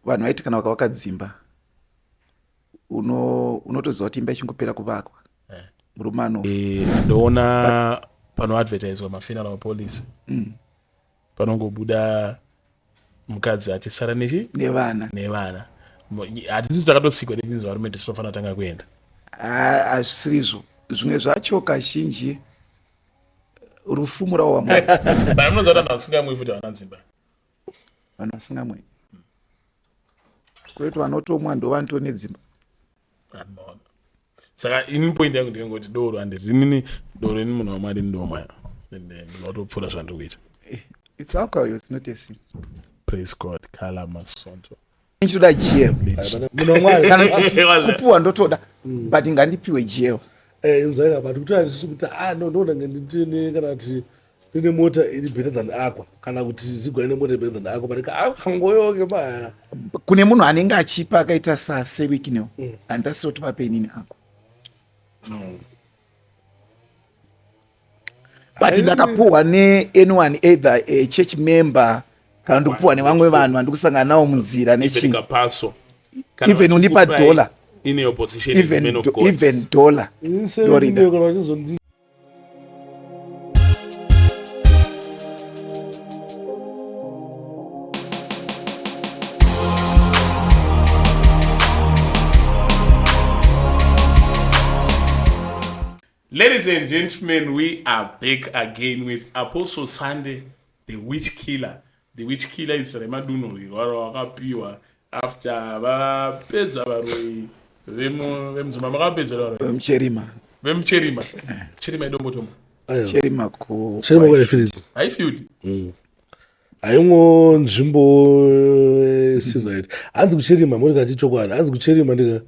vanhu vaiti kana vakadzimba unotoziva kuti imba ichingopera kuvakwa murume anofa. Ndoona panoadvertiswa mafuneral policy panongobuda mukadzi achisara nevana. Hatisi takatosikwa netinzi varume tisinofanira tanga kuenda. Hazvisirizvo, zvimwe zvacho kazhinji rufumura wamwe. Vanhu munoziva kuti vanhu vasingamwe futi havana nzimba. Vanhu vasingamwe kwete vanotomwa ndo vanotoo nedzimba. Saka ini point yangu ndeyekuti Doro handiti inini Doro ini munhu wamwari ndomwa ndinotopfuura zvandikuita. It's alcohol, it's not a sin. Praise God. Kala masonto. Ndoda jail. Munhu wamwari kana kupuwa ndotoda but ngandipiwe jail. Inzwaka but kuti handisi kuti ndoda nganditini kana kuti ine mota iri better than aqua kana kuti zigwa ine mota better than aqua but kangoyoke baya. Kune munhu anenge achipa akaita Wicknell handasiro kuti papenini aqua. But ndakapuhwa anyone either a church member kana ndikupuhwa nevamwe vanhu vandikusangana navo munzira nechingapaso even unipa dollar in your position as men of God, even dollar. Ladies and gentlemen, we are back again with Apostle Sande, the witch killer. The witch killer is Remaduno, wakapiwa after vapedza varoi vemzimba makapedza vemcherima cherima idombotombo cherima kwaifilidzi haifield haimwo nzvimbo isiraiti hanzi kucherima motikati chokwadi hanzi kucherima ndika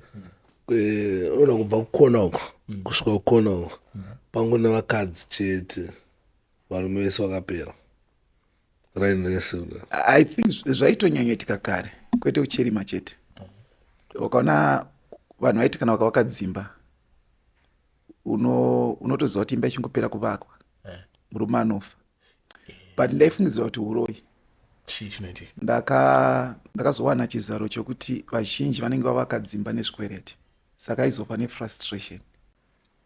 oda kubva kukona uko kusvika kukona uko pango nevakadzi chete varume vese vakapera I think zvaitonyanyoitika kare kwete kucherima chete. Ukaona vanhu vaiti kana vakadzimba unotoziva kuti imba ichingopera kuvakwa murume anofa. But ndaifungidzira kuti uroi. Ndakazowana chizaro chokuti vazhinji vanenge vavakadzimba nezvikwereti saka aizofa nefrustration.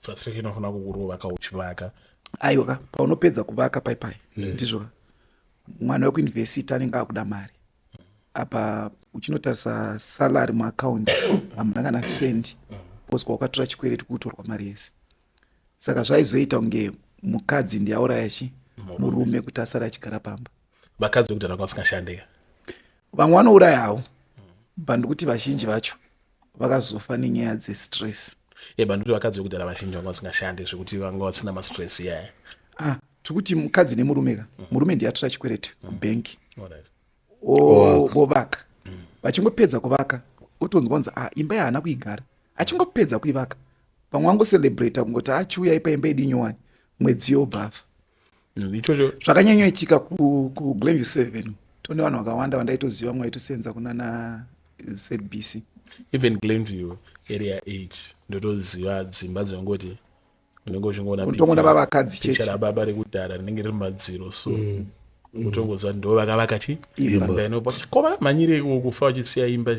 Frustration inofana kukurova kauchivaka. Aiwa paunopedza kuvaka paipai ndizvo mwana wekuunivhesiti anenge akuda mari apa uchinotarisa salary muakaundi hamuna kana sendi poswa wakatora chikwereti kutorwa mari yese. Saka zvaizoita kunge mukadzi ndiauraya murume kuti asara achigara pamba. Vakadzi vekudhara vasingashandika vamwe vanourayawo bandikuti vazhinji vacho vakazofa nenyaya dzestress. Bandikuti vakadzi vekudhara vazhinji vanga vasingashande zvekuti vanga vasina mastress iyaya. Tikuti mukadzi nemurume murume ndiatora chikwereti kubhengi vovaka vachingopedza kuvaka otonzwanzi imba yahaana kuigara achingopedza kuivaka pamwe angocelebrata kungoti achiuya ipaimba yedu nyowani mwedzi yobhafa. Ichocho zvakanyanyoitika kuGlenview 7 tone vanhu vakawanda vandaitoziva mwe vaitosenza kunana ZBC. Even Glenview area 8 ndotoziva dzimba dzongoti unenge uchingoona vavakadzi chete rababa rekudhara rinenge riri madziro so utongoziva ndo vakavaka imba inopakova manyire iko kufa vachisiya imba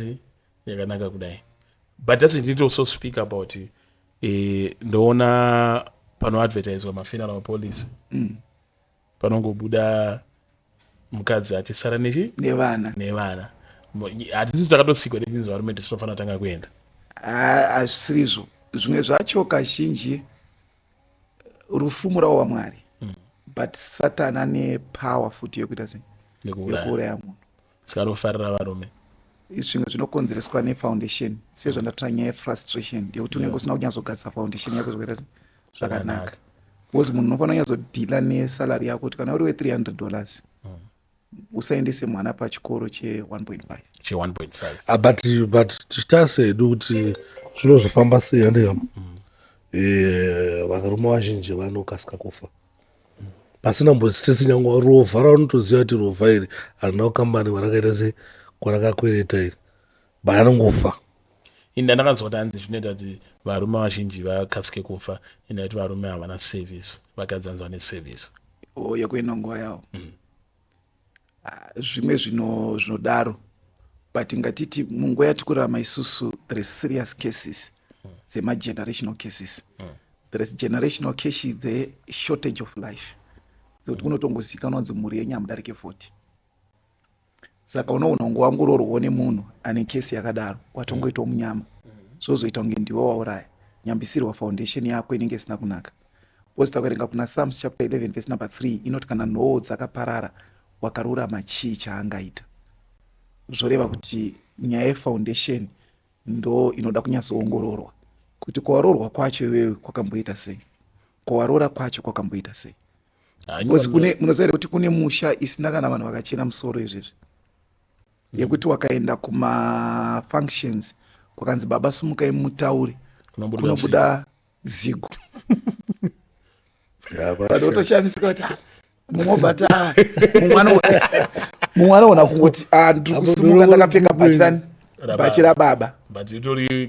yakanaka kudai. But that's it also speak about ndoona panoadvertiswa mafuneral policy panongobuda mukadzi achisara nevana. Hatisi takatosikwa netinzi varume tisinofanira tanga kuenda. Hazvisirizvo, zvimwe zvacho kazhinji rufumura wamwari but Satan ane power futi yekuita yekuuraya munhu. Saka anofarira varume. Zvimwe zvinokonzereswa nefoundation sezvandatora nyaya yefrustration ndekuti unenge usina kunyatsogadzisa foundation yako zvokuita zvakanaka. Because munhu unofanira kunyatsodhila nesalary yako kuti kana uri we$300 usaendese mwana pachikoro che1.5 but tichitasedu kuti zvinozofamba sei handika varume vazhinji vanokasika kufa pasina mbostresi nyangwa rovha raunotoziva kuti rovha iri harina kukambani warakaita se kwarakakwereta iri banangofa. Ndakanzwa kuti hanzi zvinoita kuti varume vazhinji vakasike kufa enda kuti varume havana service vakadzanzwa neservice yekuenda nguva yavo. Zvimwe zvinodaro but ngatiti munguva yatikurarama isusu there is serious cases dzemagenerational cases. There is generational cases, the shortage of life. So kunotongozikanwa kunzi mhuri yenyu hamudarike 40. Saka unoona ungoongororwa nemunhu ane kesi yakadaro watongoitwa munyama zvozoita kunge ndiwo wauraya nyambisirwa foundation yako inenge isina kunaka. Posta kuerenga kuna Psalms chapter 11 verse number 3 inoti kana nhoo dzakaparara wakarurama chii chaangaita. Zvoreva kuti nyaya yefoundation ndo inoda kunyatsoongororwa kuti kuwarorwa kwacho iwewe kwakamboita sei, kuwarora kwacho kwakamboita sei. Because munoziva kuti kune musha isina kana vanhu vakachena musoro izvezvi yekuti wakaenda kuma functions kwakanzi baba sumukai mutauri kunobuda zigo patotoshamisa kuti mumobata mumwe anoona kungoti ndiri kusumuka ndakapfeka bhachi rababa, but itori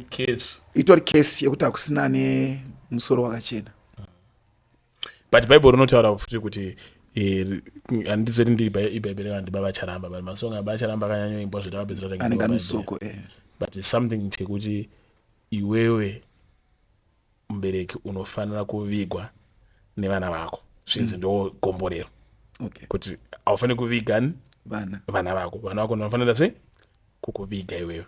case yekuti hakusina nemusoro wakachena. But Bible rinotaura futi kuti handizeti ndibhaibheri kana ndibaba charamba, but masonga ababa charamba akanyanya imbo zvitavapedzera anenge musoko. But it's something chekuti iwewe mubereki unofanira kuvigwa nevana vako. Zvinzi ndo gomborero kuti haufaniri kuviga vana vako. Vana vako vanofanira sei kukuviga iwewe.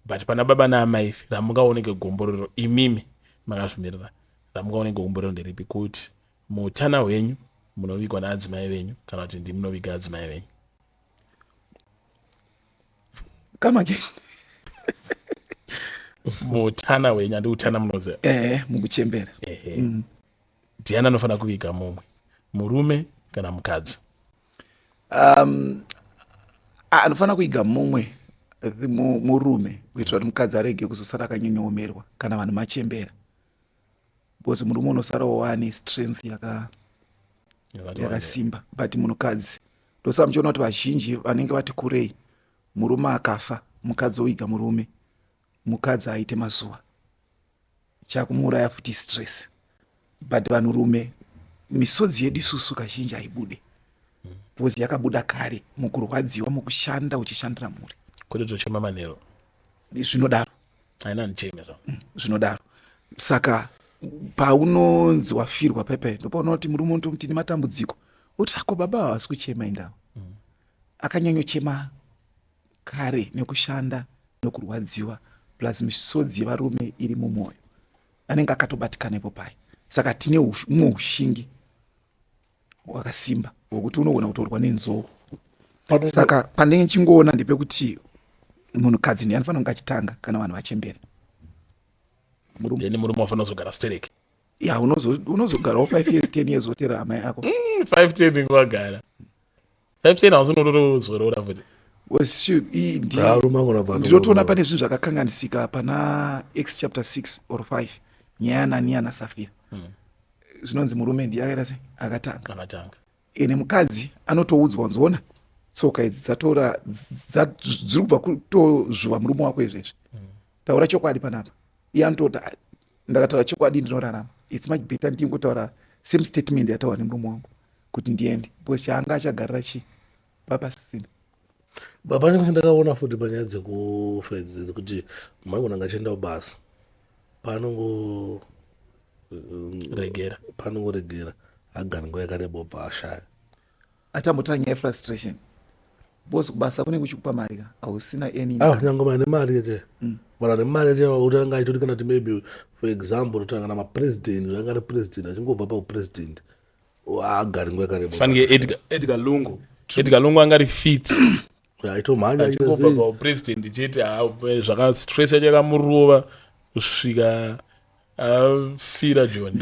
But pana baba naamai ramungaoneke gomborero, imimi makazvimirira ramungaoneke gomborero nderipi, kuti muutana hwenyu munovigwa naadzimai venyu kana kuti ndi munoviga adzimai venyu. Kamake muutana hwenyu handi utana munoziva mukuchembera. Ndiani anofanira kuviga mumwe, murume kana mukadzi? Anofanira kuviga mumwe murume kuitira kuti mukadzi arege kuzosara akanyonyomerwa kana vanhu machembera, because murume unosarawo wane strength yakasimba. But munhukadzi ndosaka muchiona kuti vazhinji vanenge vati kurei, murume akafa mukadzi oviga murume, mukadzi aite mazuva chakumuuraya futi stress. But vanhurume misodzi yedu isusu kazhinji haibude because yakabuda kare mukurwadziwa mukushanda uchishandira mhuri. Kuti tochema manero zvinodaro haina nichemera zvinodaro. Saka paunonzi wafirwa pepe ndopaunoona kuti murume unomuti nematambudziko uti ako baba havasi kuchema indavo akanyanyochema kare nekushanda nokurwadziwa plus misodzi yevarume iri mumwoyo anenge akatobatikana ipo pai. Saka tine umwe ushingi wakasimba wokuti unoona kutorwa nenzou. Saka pandenge chingoona ndepekuti munhukadzi ndiye anofanira kunge achitanga kana vanhu vachembera. Murume wafanira kuzogara stereki. Unozogarawo 5 years 10 years wotera amai ako 5-10 ngwagara 5-10 hauzonotozorora futi. Ndinotoona pane zvinhu zvakakanganisika pana Acts chapter 6 or 5 nyaya yaNanania naSafira. Zvinonzi murume ndiye akaita sei akatanga. Ene mukadzi anotoudzwa nzona tsoka idzi dziri kubva kutozvuva murume wako izvezvi. Taura chokwadi panapa. Iye anototi ndakataura chokwadi ndinorarama. It's much better ndingotaura same statement yataura nemurume wangu kuti ndiende because chaanga achagarira chi papasisina. Baba ndakaona futi panyaya dzekufedzi kuti maigona ngachienda kubasa panongoregera agara nguva yakareba paashaya atambotara nyaya yefrustration because kubasa kunenge kuchikupa mari ka hausina eni nyange mane mari ete bara nemari ete utanga achitoti kana kuti maybe for example utanga kana mapresident anga ari president achingobva paupresident agari nguva yakareba. Fanike Edgar Lungu anga ari fit aitomhanya achingobva paupresident chete zvakastress yakamurova kusvika afira John.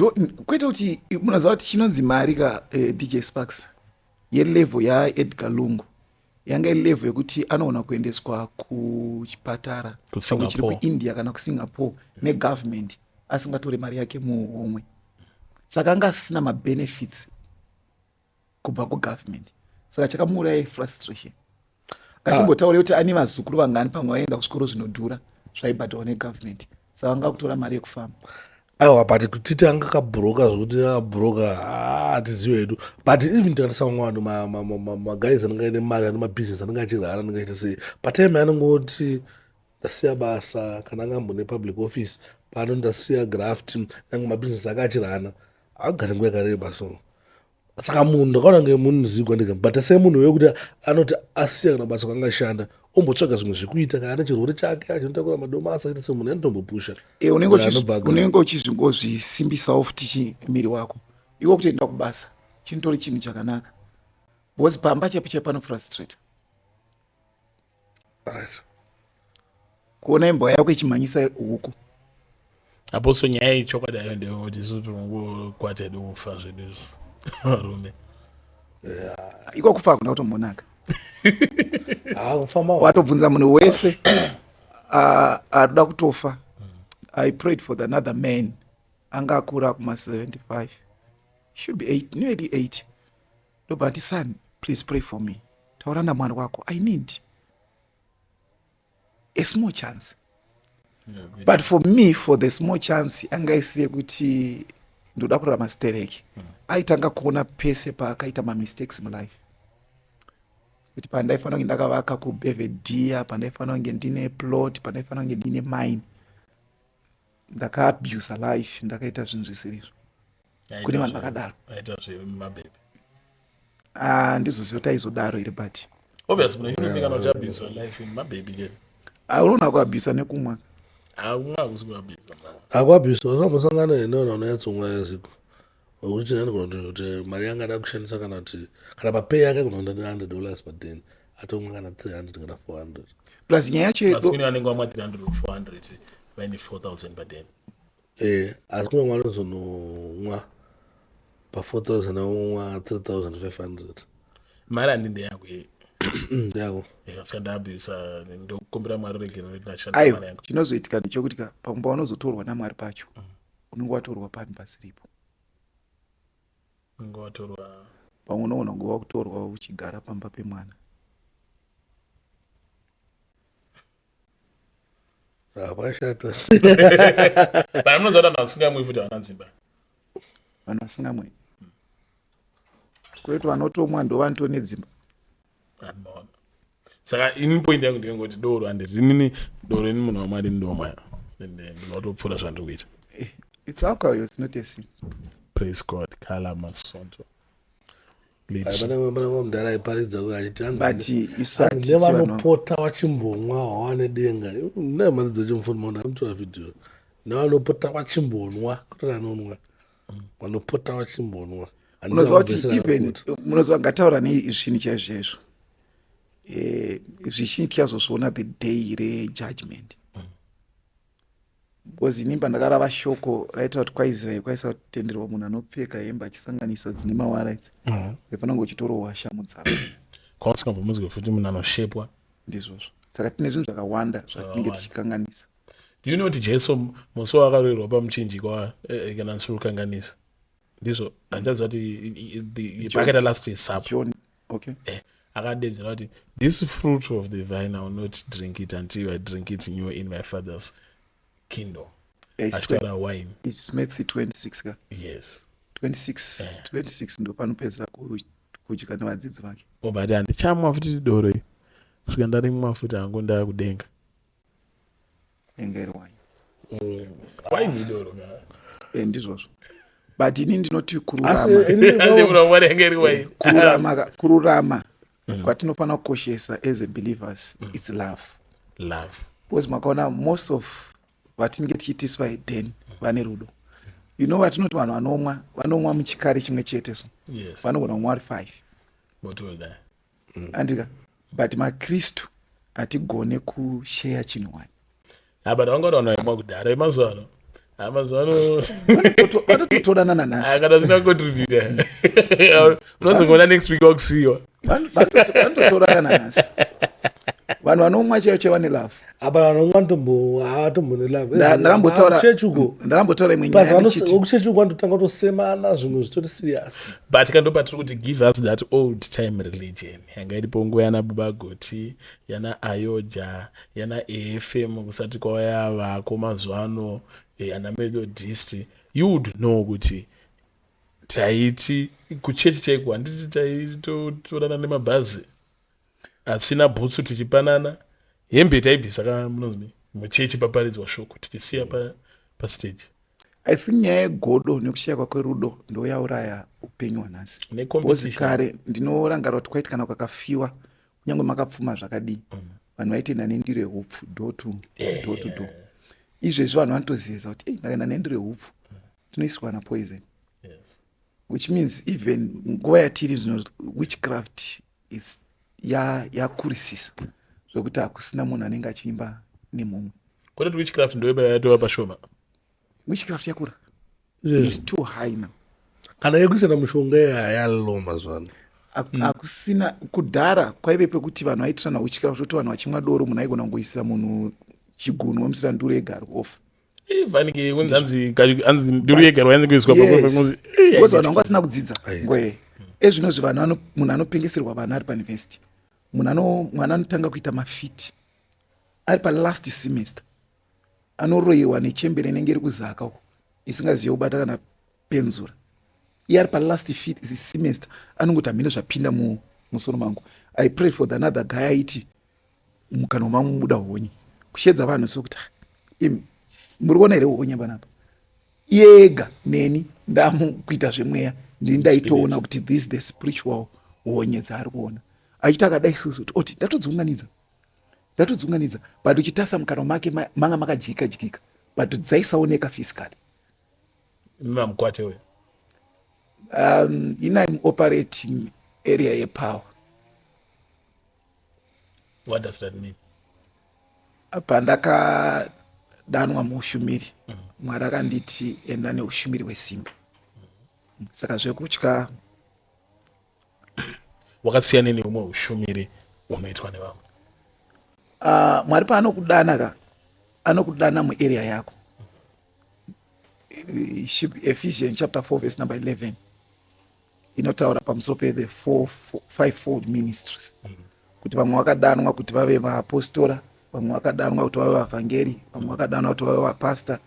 Kwete kuti munoziva kuti chinonzi mari ka DJ Sparks yelevel yaEdgar Lungu yanga ilevel yekuti anoona kuendeswa kuchipatara chiri kuIndia kana kuSingapore negovernment asingatore mari yake muhomwe. Saka anga asina mabenefits kubva kugovernment. Saka chakamuuraya frustration. Ngatimbotaure kuti ane vazukuru vangani pamwe vaenda kuchikoro zvinodhura zvaibhadharwa negovernment. Saka anga kutora mari yekufamba. aiwa but kutiti anga kabhuroka zvokuti akabhuroka hatiziwe hedu but even tikatisa vamwe vanhu magaisi anenge aine mari ane mabhizinesi anenge achirara anenge aita sei patime anongoti ndasiya basa kana anga ambone public office pano ndasiya graft nange mabhizinesi ake achirana agare nguva yakareba so saka munhu ndakaona ngemunhu zigwa ndega but semunhu wekuti anoti asiya kana basa kwangashanda ombotsvaga zvimwe zvekuita kana ane chirwere chake achinotakura madomasi aita semunhu anotombopusha unenge uchizvingozvisimbisawo futi miri wako iwo kutoenda kubasa chinotori chinhu chakanaka because pamba chapo panofrustrate right kuona imba yako ichimhanyisa huku apo so nyaya yechokwadi ayo ndeyekuti isu tinongokwata hedu kufa zvedu izvo varume iko kufa hakuna kutombonaka kufamba watobvunza munhu wese arikuda kutofa I prayed for another man anga akura kuma75 should be 8 nearly 8 ndobva ati son please pray for me taura namwari wako I need a small chance but for me for the small chance anga isiye kuti ndoda kurarama stereki aitanga kuona pese paakaita mamistakes mulife kuti pandaifanira kunge ndakavaka kubevhedia pandaifanira kunge ndine plot pandaifanira kunge ndine mine ndakaabuse life ndakaita zvinhu zvisirizvo kune vanhu vakadaro ndizoziva taizodaro iri but unoona kuabhusa nekumwa akuabhusa unambosangana nenona unayatsomwa yaziko wekuti anogona kuti mari yanga ada kushandisa kana kuti kana mapei yake kunoenda $100 padeni atomwa kana 300 kana 400 plus nyaya yacho anenge wamwa 300 400 vaine 4000 padeni asi kuna mwana uzonomwa pa4000 aumwa 3500 mari handinde yangu iyi ndeyako ikasandabvisa ndokukumbira mwari aiwa chinozoitika ndechokuti pamumba unozotorwa namwari pacho unenge watorwa panhu pasiripo pamwe unoona nguva kutorwa uchigara pamba pemwana pashata pana munoziva vanhu vasingamwi futi havana nzimba vanhu vasingamwi kwetu vanotomwa ndo vanto nedzimba saka ini point yangu ndeyengoti doro handiti inini doro ini munhu wamwari ndomwa ndinotopfuura zvandikuita it's alcohol it's not a sin praise god kala masonto mudhara aiparidza nevanopota vachimbomwa hwawane denga naimanidzo chimufonimaona amutora vhidhiyo nevanopota vachimbonwa kutora anonwa vanopota vachimbonwa munoziva kuti even munoziva ngataura nezvinhu chaizvo zvichiitya zozviona the day rejudgment because inimba ndakarava shoko raitaura kuti kwaisraeri kwaisa kutenderwa munhu anopfeka hembe achisanganisa dzine mawara idzi efananga uchitorohwa shamu dzavo kwausingabva muzike futi munhu anoshepwa ndizvozvo saka tine zvinhu zvakawanda zvatinenge tichikanganisa do you know kuti jesu musi wakarorerwa pamuchinjikwa kana nsurukanganisa ndizvo andichaziva kuti pakaita last supper okay akadedzera kuti this fruit of the vine I will not drink it until I drink it new in my father's kingdom. Achitara wine. It's Matthew 26 ka? Yes. 26 ndo panopedza kudya nevadzidzi vake. But handichamwa futi doro iyi kusvika ndarimwa futi hangu ndaya kudenga. Engeri wine. Wine doro ka? Ndizvozvo. But ini ndinoti kururama kwatinofana kukoshesa as a believers it's love. Because makaona most of vatinenge tichiitiswa edheni vane rudo. You know vatinoti vanhu vanomwa muchikari chimwe chete so vanogona kumwa vari 5 andika but makristu hatigone kusheya chinhu wani but vangodaona imwa kudhara emazuvano vanototorana nanhasi kana zina contributor unozongona next week wakusiyiwa vanototorana nanhasi vanhu vanomwa chaivo chaiva nelove. apa vanomwa hatombo nelove ndakambotaura imwe nyaya ndichiti okuchechi uko andotanga kutosemana zvinhu zvitori serious. But kandopa tiri kuti give us that old time religion yanga iripo nguva yana Bubagoti, yana Ayoja, yana AFM kusati kwauya vako mazuva ano ana Methodist. You would know kuti taiti kuchechi chaiko handiti taitotorana nemabhazi asina bhutsu tichipanana hembe taibvisa kamunozvi muchechi paparidzwa shoko tichisiya pastage. I think nyaya yegodo nekushayikwa kwerudo ndo yauraya upenyu hwanhasi. Kozi kare ndinorangarira kuti kwaiti kana kwakafiwa kunyange makapfuma zvakadii vanhu vaitoenda nendiro yehupfu door to door. Izvezvi vanhu vanotozivisa kuti ndakaenda nendiro yehupfu tinoisirwa napoison. Which means even nguva yatiri zvino witchcraft is yakurisisa zvokuti hakusina munhu anenge achiimba nemumwe. Kwete witchcraft ndoiba yatova pashoma. Witchcraft yakura. It's too high now. Kana yekusina mushonga yalo mazwana. Hakusina kudhara kwaive pekuti vanhu vaitirana witchcraft kuti vanhu vachimwa doro munhu aigona kungoisira munhu chigunwe musira nduru yegaro off. Vanike unzanzi nduru yegaro yanze kuiswa pamozi. Kozi vanhu vanga vasina kudzidza. Ngoye. Ezvinozvi vanhu munhu anopengeserwa vana ari pauniversity. Mwana anotanga kuita mafiti. Ari palast semester. Anoroyiwa nechembere inenge iri kuzaka uko isingazivi kubata kana penzura. Iye ari palast semester anongoti hamene zvapinda musoro mangu. I pray for the another guy aiti mukana wamamubuda honye kushedza vanhu sokuti muri kuona here honye panapa. Iye ega neni ndamukuita zvemweya ndaitoona kuti this is the spiritual honye dzaari kuona achiti akadai susu oti ndatodziunganidza but uchitasa mukana make manga makajika but dzaisaoneka physically. Mamukwate we I'm operating area yepower. What does that mean? Pandakadanwa muushumiri Mwari akanditi enda neushumiri hwesimba. Saka zvekutya wakasiyana neumwe ushumiri unoitwa nevamwe. Mwari paanokudana muarea yako. Ephesians chapter 4 verse number 11 inotaura pamusoro pe fivefold ministries. Kuti vamwe vakadanwa kuti vave vaapostora, vamwe vakadanwa kuti vave vavhangeri, vamwe vakadanwa kuti vave vapasta,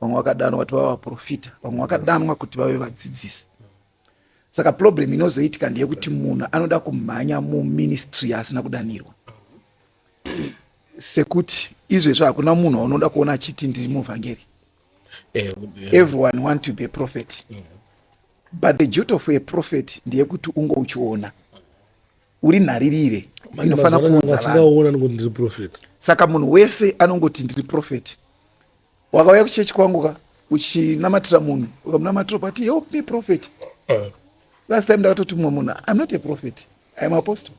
vamwe vakadanwa kuti vave vaprofita, vamwe vakadanwa kuti vave vadzidzisi. Saka problem inozoitika ndeyekuti munhu anoda kumhanya muministry asina kudanirwa. Sekuti izvezvo hakuna munhu unoda kuona achiti ndiri muvhangeri. Everyone want to be a prophet. But the duty of a prophet ndeyekuti ungo uchiona uri nharirire inofana kuudza vanhu. Saka munhu wese anongoti ndiri prophet. Wakauya kuchechi kwangu uchinamatira munhu ukamunamatira pati help me prophet. Last time ndakatoti mumwe munhu I'm not a prophet, I'm apostle.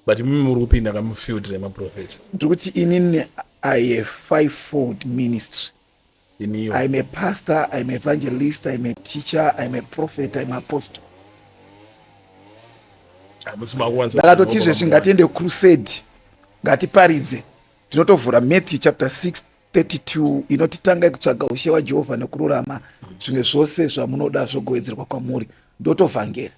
But mimi muri kupinda kamufield remaprofeti. Ndikuti inini I have fivefold ministry. I'm a pastor, I'm an evangelist, I'm a teacher, I'm a prophet, I'm an apostle. Ndakatoti izvezvi ngatiende crusade, ngatiparidze. Tinotovhura Matthew chapter 6:32 inotitanga kutsvaga ushe hwaJehovha nekururama, zvimwe zvose zvamunoda zvogowedzerwa kwamuri. Ndotovhangera.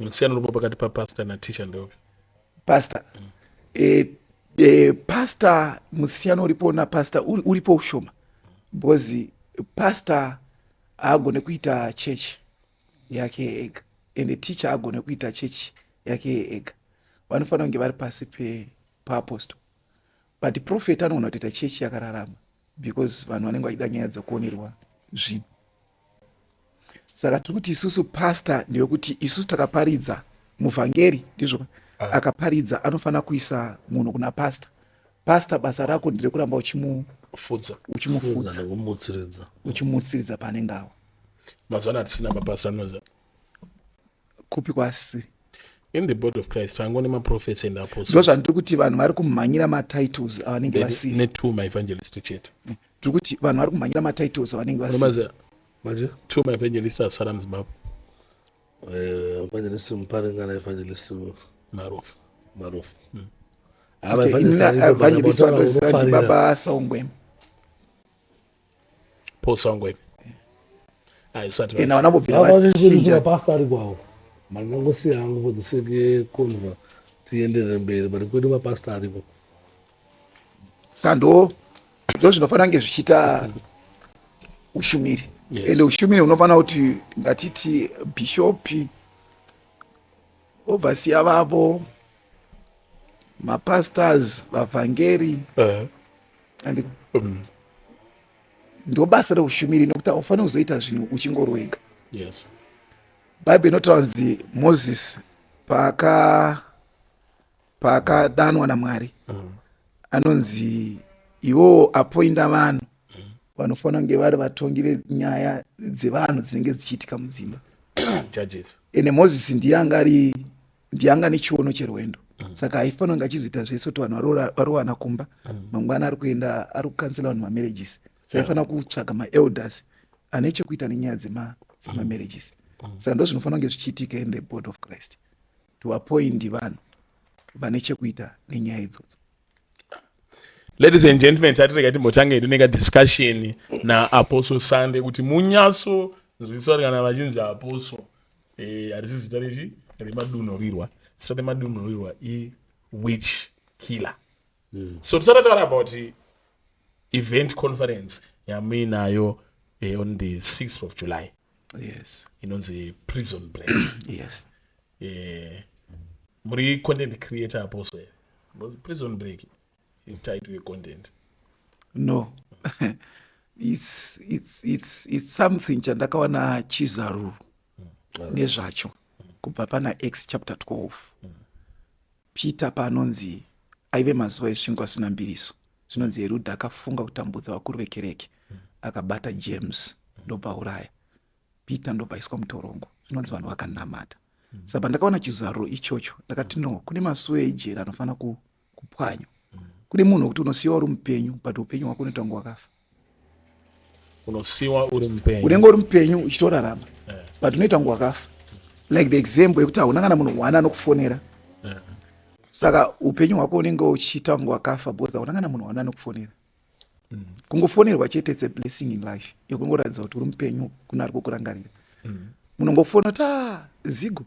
Musiyano pakati papastor na teacher ndopi? Pastor. Pastor musiyano uripo na pastor uripo ushoma. Because pastor agone kuita church yake ega and the teacher agone kuita church yake ega. Vanofana kunge vari pasi pa apostle. But the prophet anoona kuita church yakararama because vanhu vanenge vachida nyaya dzakuonerwa zvinhu. Saka tikuti isusu pastor ndeyekuti isusu takaparidza muvhangeri ndizvo akaparidza anofana kuisa munhu kuna pastor. Pastor basa rako nderekuramba uchimufudza uchimutsiridza panenge awa. Mazwana atisina mapastor anoza kupi kwasi in the body of Christ angone maprophets and apostles. Ndozvo ndiri kuti vanhu vari kumhanyira matitles avanenge vasiri. Ne two my evangelist chete. Ndiri kuti vanhu vari kumhanyira matitles avanenge vasiri. Maje? Two my evangelist are Salam Zimbabwe. Evangelist Mparinga na evangelist marofu vhangeriso vandozivandi baba saungwema Paul Songwen. ena vanambobvira vachinja pastor ari kwawo mandangosiya hangu for the sake conva tienderere mberi but kwedu mapastor aripo sando ndo zvinofanira kunge zvichiita ushumiri ende ushumiri hunofanira kuti ngatiti bishopi ovhasiya vavo mapastors vavhangeri ndo basa reushumiri nokuti haufaniri kuzoita zvinhu uchingori wega. Bhaibheri inotaura kunzi Moses paakadanwa naMwari anonzi iwo apoinda vanhu vanofanira kunge vari vatongi venyaya dzevanhu dzinenge dzichiitika mudzimba. Ene Moses ndiye anga nechiono cherwendo saka haifanira kunge achizoita zvese kuti vanhu varowana kumba mangwana ari kuenda ari kukansela vanhu mamarriages saifanira kutsvaga maelders ane chekuita nenyaya dzemamarriages. Saka ndo zvinofanira kunge zvichiitika in the body of Christ to appoint vanhu vane chekuita nenyaya idzodzo. Ladies and gentlemen, tatirega timbotange ndineka discussion naApostle Sande kuti munyaso nzwiswa kana vachinzi apostle harisi zita rechi remadunhurirwa zita remadunhurirwa witch killer. So tisati taura about event conference yamuinayo on the 6th of July. Yes. Inonzi prison break. Yes. Muri content creator apostle. Prison break. You tied to your content. No. it's something chandakawana chizaru nezvacho kubva pana Acts chapter 12. Peter panonzi aive mazuva esvingwa asina mbiriso. Zvinonzi Herodhi akafunga kutambudza vakuru vekereke akabata James ndobva uraya. Peter ndobva aiswa mutorongo. Zvinonzi vanhu vakanamata. Saka pandakaona chizaruro ichocho ndakati no, kune masuo ejeri anofanira kupwanywa. Kune munhu wekuti unosiyiwa uri mupenyu but upenyu hwako unoita kunge wakafa. Unosiyiwa uri mupenyu. Unenge uri mupenyu uchitorarama but unoita kunge wakafa. Like the example yekuti hauna kana munhu wana anokufonera. Saka upenyu hwako unenge uchiita kunge wakafa because hauna kana munhu wana anokufonera. Kungofonerwa chete it's a blessing in life. Yokungoratidza kuti uri mupenyu kuna ari kukurangarira. Munongofona kuti zigo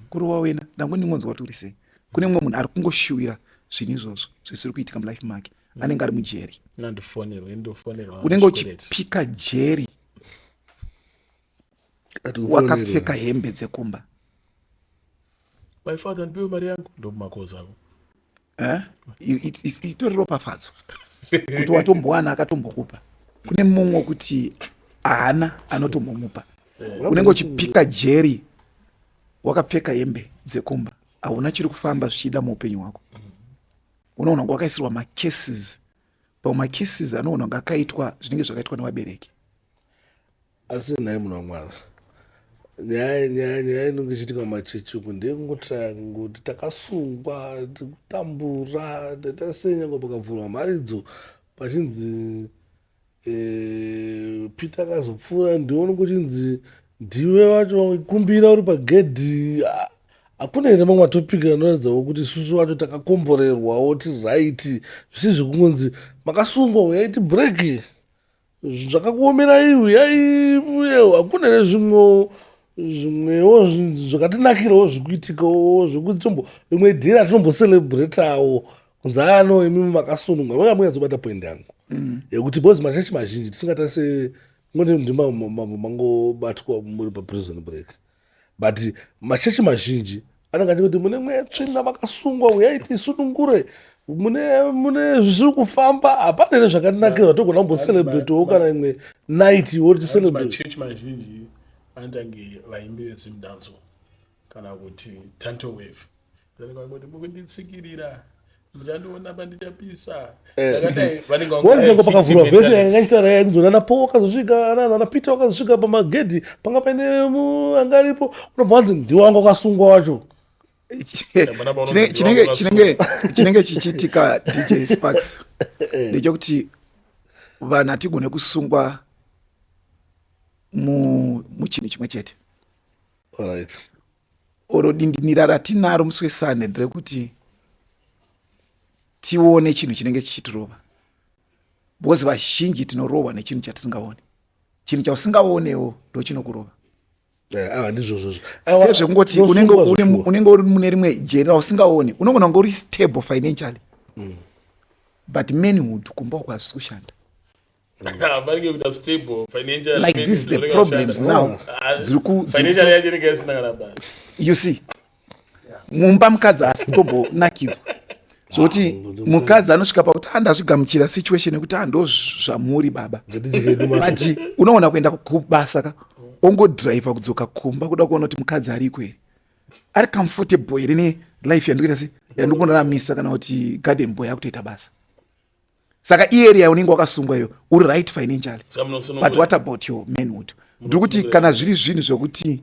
kuri wawena ndangu ndingonzwa kuti uri sei. Kune mumwe munhu ari kungoshuwira zvinhu izvozvo zvisiri kuitika mulife make anenge ari mujeri. Unenge uchipika jeri wakapfeka hembe dzekumba. My father and bill mari yangu ndo makoza ako. Itori ropafadzo kuti watombowana akatombokupa. Kune mumwe kuti haana anotombomupa. Unenge uchipika jeri wakapfeka hembe dzekumba hauna chiri kufamba zvichida muupenyu hwako. Unoona kuti wakaisirwa macases pamacases anoona kuti akaitwa zvinenge zvakaitwa nevabereki. Asi naye munhu waMwari nyaya inenge ichiitika mumachechi uku ndeyekungotira kuti takasungwa tikutambura tasenyango pakavhurwa mharidzo pachinzi Peter akazopfuura ndione kuchinzi ndiwe wacho kumbira uri pagedhi. Hakuna here mamwe matopiki anoratidzawo kuti isusu wacho takakomborerwawo tiri right zvisizvi kungonzi makasungwa uyai tibreak zvakakuomera iwi yai. Hakuna here zvimwewo zvakatinakirawo zvikuitikawo zvokuti imwe dhera tinombocelebratawo kunzi ano imimi makasungwa. Manga mungazobata point yangu yekuti because machechi mazhinji tisingatase ngoti ndima mangobatwa muri paprison break but machechi mazhinji anenge achiti mune mwetsvina makasungwa uyai tisunungure mune zvisiri kufamba hapana here zvakatinakira togona kumbocelebratawo kana imwe night woti ticelebrate. Machechi mazhinji anotange vaimbi vezimudanzo kana kuti tanto wave kuti mukunditsikirira muchandiona panditapisa wanenge pakavhurwa vhesi yangachitaura yakunzona napo wakazosvika ana Peter wakazosvika pamagedhi panga paine anga aripo unobva wanzi ndiwe wanga wakasungwa wacho. Chinenge chichiitika DJ Sparks ndechekuti vanhu hatigone kusungwa muchinhu chimwe chete. Alright. oro dindinira ratinaro musi weSunday nderekuti tione chinhu chinenge chichitirova, because vazhinji tinorovwa nechinhu chatisingaoni. Chinhu chausingaonewo ndo chinokurova. Ndizvozvozvo sezvekungoti unenge uri mune rimwe jeri rausingaoni, unogona kunge uri stable financially, but manhood kumba uko hazvisi kushanda. Like this the problems now. You see, mumba mukadzi asi kutombonakidzwa zvokuti mukadzi anosvika pakuti andazvigamuchira situation yekuti ando zvamuri baba, but unoona kuenda kubasa ongodhiraivha kudzoka kumba kuda kuona kuti mukadzi ariko here, ari comfortable here nelife yandikuita sei yandikunoramisa kana kuti garden boy akutoita basa. Saka area unenge wakasungwa iyo uri right financially, but what about your manhood? Ndiri kuti kana zviri zvinhu zvokuti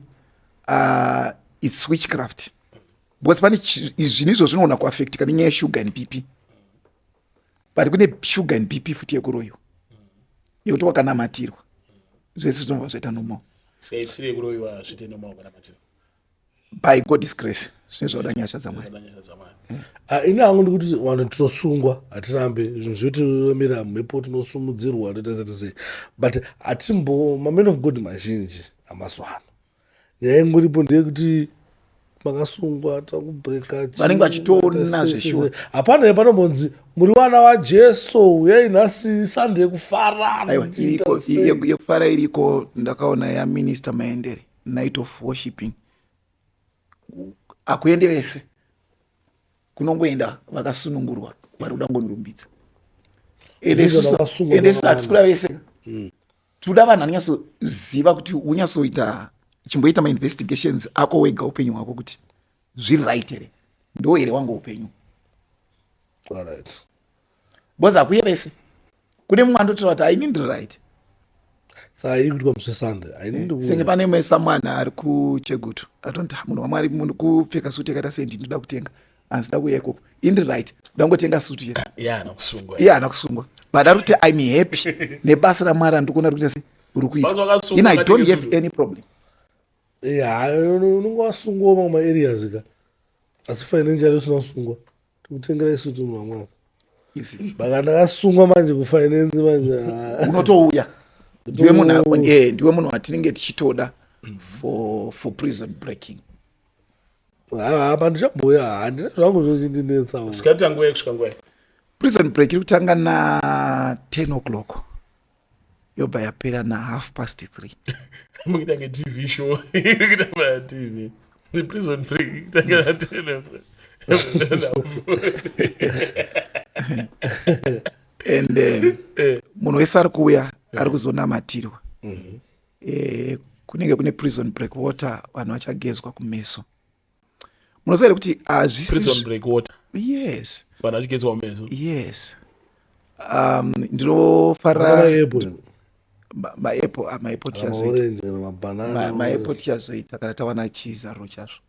it's witchcraft, because pane zvinhu izvo zvinoona kuaffectika nenyaya yesugar and BP, but kune sugar and BP futi yekuroyiwa yekuti wakanamatirwa zvese zvinobva zvaita normal by God's grace. Zvine zvauda nyasha dzamwari. Ini hangu ndikuti vanhu tinosungwa hatirambe zvinhu zvotiromira mhepo tinosumudzirwa totasei, but hatimbo mamen of God mazhinji amazwano nyaya imuripo ndeyekuti makasungwa takubreka vanenge vachitoona zveshuwa. hapana panombonzi muri vana vaJesu uyai nhasi Sande yekufara. Yekufara iriko ndakaona yaminister Maendere, night of worshiping. Akuende vese kunongoenda vakasunungurwa vari kuda ngondirumbidza, ende isu hatisikuda vese tinoda vanhu anonyatsoziva kuti unyatsoita chimboita mainvestigations ako wega upenyu hwako kuti zviri right here ndo here wangu upenyu, because hakuye vese. Kune mumwe andotora kuti I need right. Saka iri kuti pamuswe Sande senge pane mwe someone ari kuChegutu atonta munhu wamwari munhu kupfeka suti yakaita sendi ndoda kutenga asi da kuya ikoko indi right ndangotenga suti ana kusungwa but ari kuti I'm happy nebasa ramwari ndikuona kuti sei uri kuita ina I don't have any problem. Unenge wasungwa mama areas ka asi financial usina kusungwa tikutengera suti munhu wamwari. You see, bakandakasungwa manje kufinance manje unotouya ndiwe munhu watinenge tichitoda for prison breaking. Apa ndichamboya handina zvangu zvochindinetsa. Sikati nguva yekusvika nguva Prison break iri kutanga na10:00 yobva yapera na3:30. mukuita nge-TV show iri kuita paTV. The prison break ikutanga na10:00 and munhu wese ari kuuya ari kuzonamatirwa. Kunenge kune prison break water vanhu vachagezwa kumeso. Munoziva kuti prison break water. Yes. Vanhu vachigezwa kumeso. Yes. Ndinofara maapple tiazoita kana tawana chizaruro chazvo.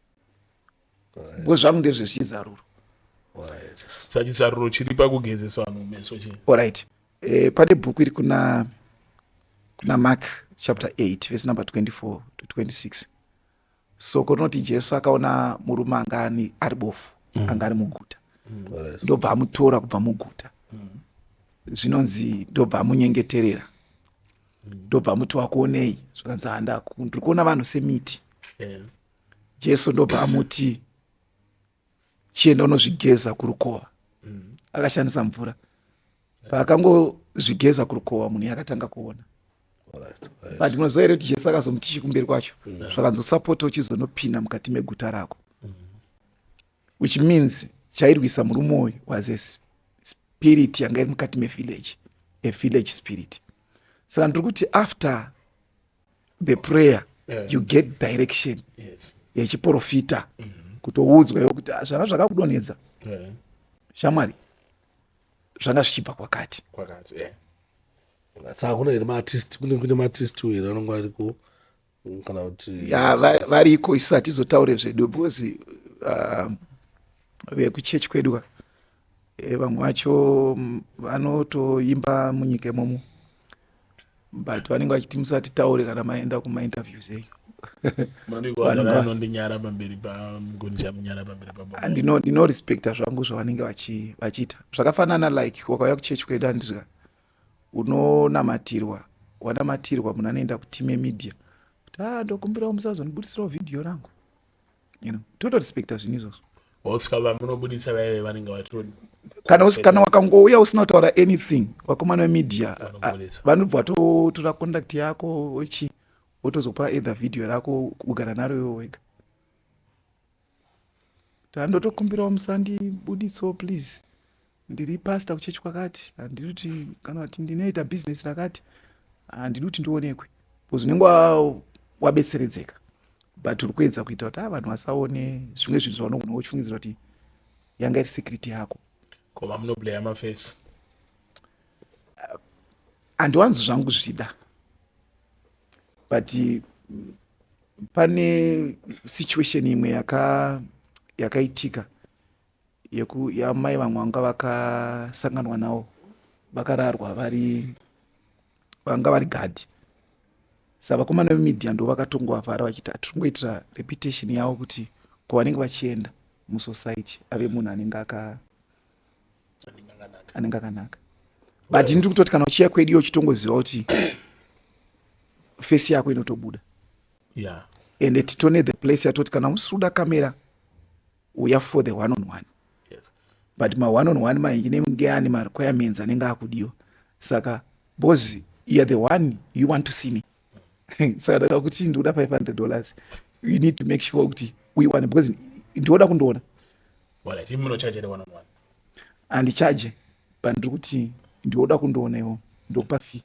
Because zvangu ndezvezvizaruro. Chizaruro chiri pakugezesa vanhu kumeso chii. Alright. Pane bhuku iri kuna Mark chapter 8 verse number 24 to 26. So kunoti Jesu akaona murume anga ari bofu anga ari muguta, ndobva amutora kubva muguta, zvinonzi ndobva amunyengeterera, ndobva amuti wakuonei zvakanzi handaku ndiri kuona vanhu semiti. Jesu ndobva amuti chienda unozvigeza kurukova. Akashandisa mvura, paakangozvigeza kurukova munhu yakatanga kuona. But munoziva here kuti Jesu akazomuti chikumberi kwacho zvakanzosapota uchizonopinda mukati meguta rako, which means chairwisa murume uyu was a spirit yanga iri mukati mevillage, a village spirit. Saka ndiri kuti after the prayer you get direction yechiprofita kutoudzwa iwo kuti zvanga zvakakudonhedza shamwari zvanga zvichibva kwakati. Saka kuna maartist kune maartist here anonga ariko kana kuti variko isu hatizotaure zvedu because vekuchechi kwedu vamwe vacho vanotoimba munyika imomo but vanenge vachiti musati taure kana maenda kumainterviews eyo ndinorespecta zvangu zvavanenge vachiita zvakafanana like wakauya kuchechi kwedu andizva unonamatirwa wanamatirwa munhu anoenda kutime media kuti ndokumbirawo musazonibudisirawo vhidhiyo rangu totorespecta zvinhu izvozvo kana wakangouya usina kutaura anything vakomana vemedia vanobva tora contact yako ochi wotozopa either vhidhiyo rako kugara naro iwe wega tandotokumbirawo musandibudisawo please ndiri pasta kuchechi kwakati handidi kuti kana kuti ndinoita business rakati handidi kuti ndionekwe bcause unenge wabetseredzeka but uri kuedza kuita kuti vanhu vasaone zvimwe zvinhu zvaunogona kuchifungidzira kuti yanga iri secret yako koma munoplaya mafase handiwanzi zvangu zvida but pane situation imwe yakaitika yamai vamwe vanga vakasanganwa navo vakararwa vanga vari gadhi saka vakomana vemedia ndo vakatongovavhara vachiti hatiringoitira reputation yavo kuti kwavanenge vachienda musociety ave munhu anenge akanaka but ndiri kutoti kana uchiya kwedu iyo uchitongoziva kuti fesi yako inotobuda ende titone the place yatoti kana usikuda kamera uya for the one on one but ma-one on one maingi nenge ane ma-requirements anenge akudiwa saka bozi you are the one you want to see me saka daka kuti ndikuda $500 you need to make sure kuti uiwane because ndioda kundoona handichaje but ndiri kuti ndioda kundoona iwo ndokupa fee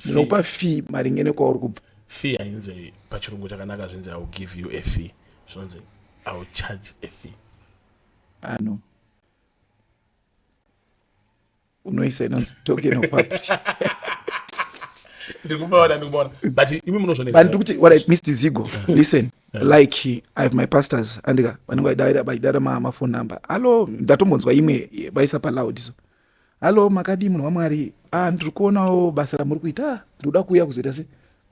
ndinokupa fee maringe nekwauri kubva fee ainzi pachirungu chakanaka zvinzi I will give you a fee zvinonzi I will charge a fee no unoisa inonzi token of appreciation but imi munozvonekuti what I missed Zigo listen like I have my pastors andika vanenge vaidara mafone number hallo ndatombonzwa imwe vaisa paloud so hallo makadi munhu waMwari ndiri kuonawo basa ramuri kuita ndikuda kuuya kuzoita se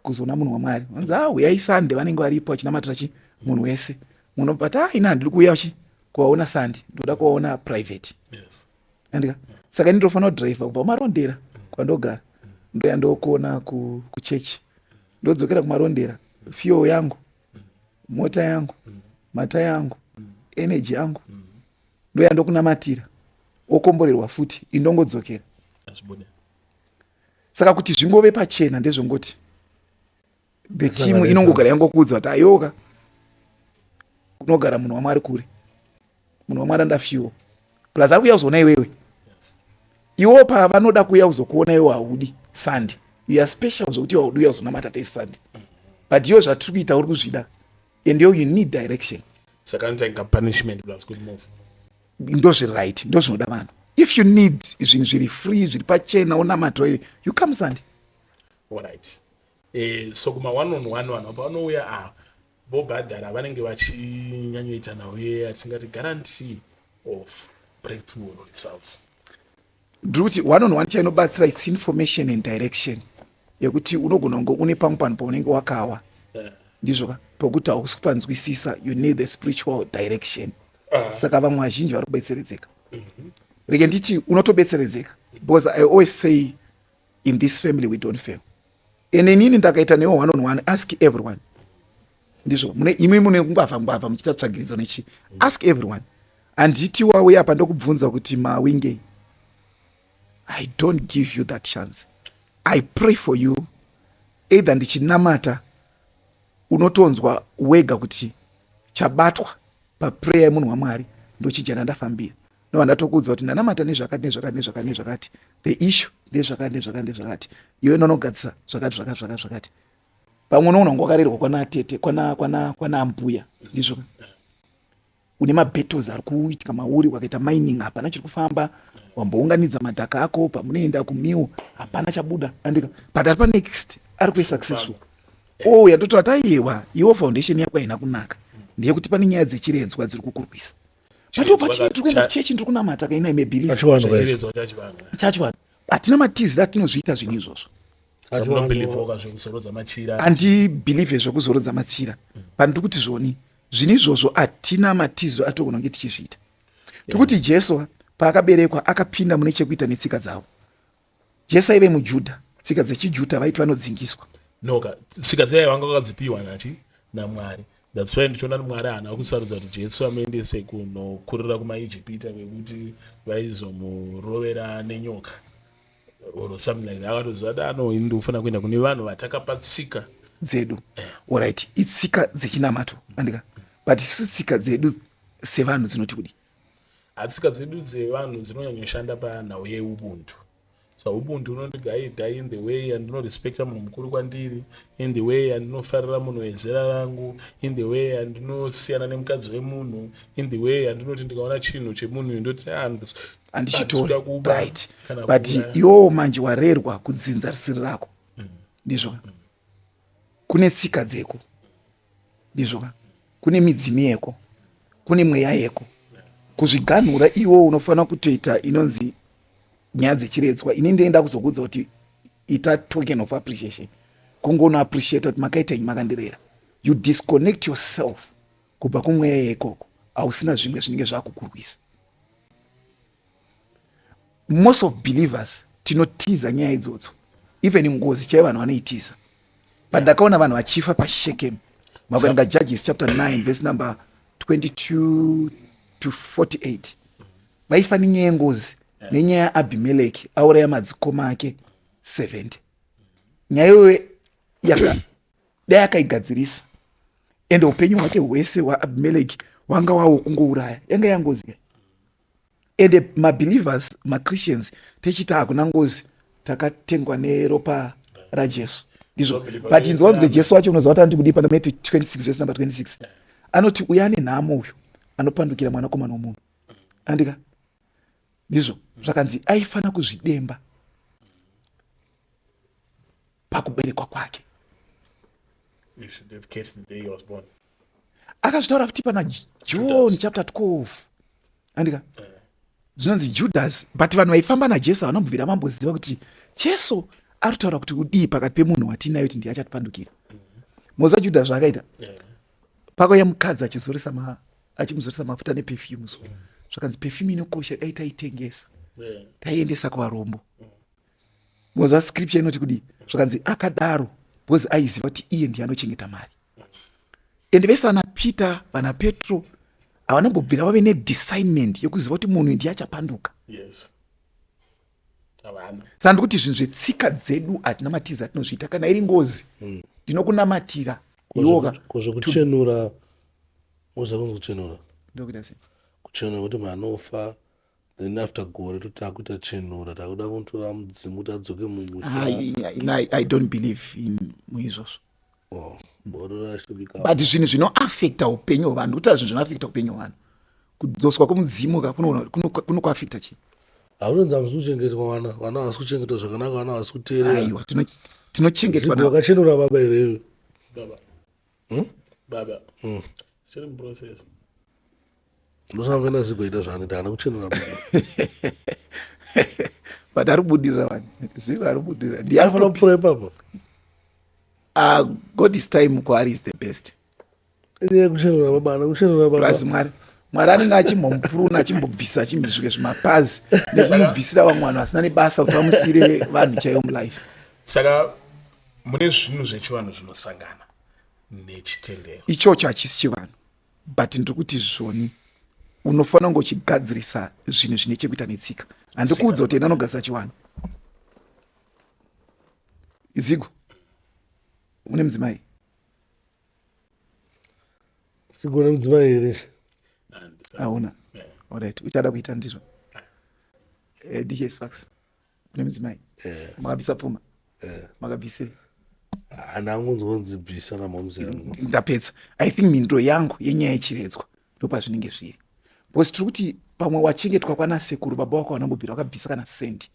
kuzoona munhu waMwari vanzi uyai Sande vanenge varipo vachinamatira chi munhu wese munhu but ina handiri kuuya kuvaona Sande ndoda kuvaona private andika saka ndinofanira kudhiraivha kubva kumarondera kwandogara ndoya ndokuona kuchechi ndodzokera kumarondera fuel yangu mota yangu mataya yangu energy yangu ndoya ndokunamatira okomborerwa futi indongodzokera saka kuti zvingove pachena ndezvongoti the team inongogara yangokuudza kuti ayoka unogara munhu waMwari kure munhu waMwari anda fuel plus ari kuuya kuzoona iwewe iwo pavanoda kuuya kuzokuona iwe haudi Sande you are special zvokuti haudi uya kuzonamata teSande but iwo zvatiri kuita uri kuzvida and you need direction saka anotaika punishment plus good move ndozviright ndozvinoda vanhu if you need zvinhu zviri free zviri pachena unamata you come Sande alright so kuma one on one vanhu panouya vobhadhara vanenge vachinyanyoita nawe atingati guarantee of breakthrough results ndiri kuti one on one chainobatsira its information and direction yekuti unogona kunge une pamwe panhu paunenge wakawa ndizvoka pokuti hausi kupanzwisisa you need the spiritual direction saka vamwe vazhinji vari kubetseredzeka rege nditi unotobetseredzeka because I always say in this family we don't fail ene nini ndakaita newo one on one ask everyone ndizvo imi mune kungwavha muchita tsvagiridzo nechi ask everyone handiti wauya apa ndokubvunza kuti mawingei I don't give you that chance. I pray for you. Either ndichinamata unotonzwa wega kuti chabatwa paprayer yemunhu waMwari ndochijana ndafambira. No ndatokuudza kuti ndanamata nezvakati. The issue ndezvakati. Iwe nonogadzisa zvakati. Pamwe unoona ngakarerwa kwana tete kwana mbuya ndizvo. Une mabattles ari kuitika mauri wakaita mining hapana chiri kufamba wambounganidza madhaka ako pamunoenda kumiwo hapana chabuda andika but ari panext ari kusuccessful yatoti ataiyewa iwo foundation yako haina kunaka ndeyekuti pane nyaya dzechiredzwa dziri kukurwisa patopatiri kuenda kuchechi ndiri kunamata kaina ime believe chacho vanhu hatina matizi atinozviita zvinhu izvozvo munobhilivhoka zvekuzorodza machira handibhilivhe zvekuzorodza machira pandiri kuti zvoni zvini izvozvo hatina matizo atogona kunge tichizviita tikuti jesu paakaberekwa akapinda mune chekuita netsika dzavo. Jesu aive mujudha, tsika dzechijudha vaiti vanodzingiswa noka tsika dzaiva vanga vakadzipiwa naMwari. That's why ndichiona kuti Mwari haana kusarudza kuti Jesu amuendese kunokurira kumaIjipita kwekuti vaizomurovera nenyoka or something like that. Akatoziva kuti ini ndikufana kuenda kune vanhu vatakapa tsika dzedu. Alright, itsika dzechinamato andika, but isusu tsika dzedu sevanhu dzinoti kudi. Tsika dzedu dzevanhu dzinonyanyoshanda panhau yeubuntu. So ubuntu unondigaidha in the way andinorespekta munhu mukuru kwandiri, in the way andinofarira munhu wezera rangu, in the way andinosiyana nemukadzi wemunhu, in the way andinoti ndikaona chinhu chemunhu ndoti handichitori right, but iwo manje warerwa kudzinza risiri rako ndizvo. Kune tsika dzeko ndizvo, kune midzimu yeko, kune mweya yeko. Kuzviganhura iwo unofanira kutoita inonzi nyaya dzechiredzwa. Ini ndoenda kuzokudza kuti ita token of appreciation, kungono appreciate kuti makaita makandirera. You disconnect yourself kubva kumweya yekoko, hausina zvimwe zvinenge zvakukurwisa. Most of believers tinotiza nyaya idzodzo, even ngozi chaivo vanhu vanoitiza. But ndakaona vanhu vachifa paShechem, makaverenga Judges chapter 9 verse number 22 to 48, vaifa nenyaya yengozi nenyaya yaAbhimeleki auraya madzikoma ake 70. Nyaya iyoyo dai akaigadzirisa ende upenyu hwake hwese hwaAbhimeleki wanga wawo kungouraya, yanga yangozi. Ende mabelievers, maChristians techita hakuna ngozi, takatengwa neropa raJesu ndizvo. But inzwanzwe Jesu wacho unoziva kuti andikudi pana Matthew 26 verse number 26 anoti uya ane nhamo uyu anopandukira mwanakomana womunhu andika ndizvo. Zvakanzi aifana kuzvidemba pakuberekwa kwake. Akazvitaura kuti pana John chapter 12 andika zvinonzi Judas, but vanhu vaifamba naJesu vanobvira mamboziva kuti Jesu ari kutaura kuti udii pakati pemunhu watinayo kuti ndiye achatipandukira. Moza Judas zvaakaita pakauya mukadzi achimuzoresa mafuta neperfume. Zvakanzi perfume inokosha dai taitengesa taiendesa kuvarombo. Moza scripture inoti kudi zvakanzi akadaro because aiziva kuti iye ndiye anochengeta mari. Ende vese vana Peter vana Petro havanambobvira vave nediscernment yokuziva kuti munhu ndiye achapanduka. Saka ndikuti zvinhu zvetsika dzedu hatina matiza atinozviita. Kana iri ngozi ndinokunamatira iwoka kuchenura mozakunzi kuchenura ndokuita sei kuchenura kuti munhu anofa then after gore totakuita chenura takuda kutora mudzimu kuti adzoke mumusha. I don't believe in muizvozvo. But zvinhu zvinoafecta upenyu hwevanhu, kuti zvinhu zvinoafecta upenyu hwevanhu, kudzoswa kwemudzimu kunokuafecta chii? Haunonzi hamisi kuchengetwa vana havasi kuchengetwa zvakanaka, vana havasi kuteerera. Aiwa, tinochengetwa wakachenura baba here baba chiri muprocess ndosamvena zigoita zvaanoita hana kuchenura baba but aribudirira vanhu zivo aribudirira ndiafana kupura ipapa. God is time kwaari is the best. Ndiye kuchenura baba hana kuchenura baba plus Mwari anenge achimbomupuruna achimbobvisa achimbisvike zvimapazi nekumubvisira vamwe vanhu vasina nebasa kuti vamusire vanhu chaivo mulife. Saka mune zvinhu zvechivanhu zvinosangana nechitendero ichocho hachisi chivanhu, but ndiri kuti zvoni unofanira kunge uchigadzirisa zvinhu zvine chekuita netsika. Handikuudza kuti ena anogadzira chivanhu. Izigo une mudzimai? Sigone mudzimai here? Hauna? Alright, uchada kuita ndizvo? DJ Sparks une mudzimai? Makabvisa pfuma? Makabvisei? Hana angonzonzi bvisa namamuzera. Ndapedza. I think mindro yangu yenyaya yechiredzwa ndopazvinenge zviri. Because tiri kuti pamwe wachengetwa kwanasekuru baba wako vanambobvira wakabvisa kana sendi.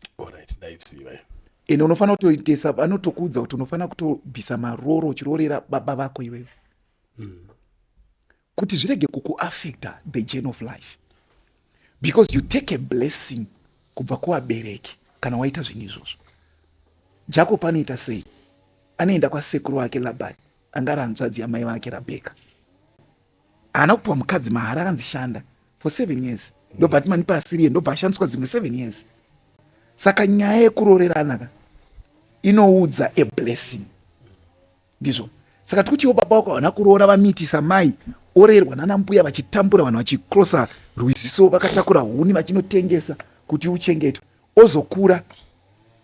Ende unofanira kutoitesa, vanotokuudza kuti unofanira kutobvisa maroro uchirorera baba vako iwewe kuti zvirege kukuafecta the journey of life, because you take a blessing kubva kuvabereki kana waita zvinhu izvozvo. Jacob anoita sei? Anoenda kwasekuru wake Labhani, anga ari hanzvadzi yamai vake Rabheka. Haana kupiwa mukadzi mahara, akanzishanda for 7 years. Ndobva ati manipa Asiriya, ndobva ashandiswa dzimwe 7 years. Saka nyaya yekurorerana inoudza a blessing. Ndizvo. Saka tikutiwo baba wako haana kuroora vamitisa mai, orerwa nana mbuya vachitambura vanhu vachikrosa rwiziso vakatakura huni vachinotengesa kuti uchengetwe. Ozokura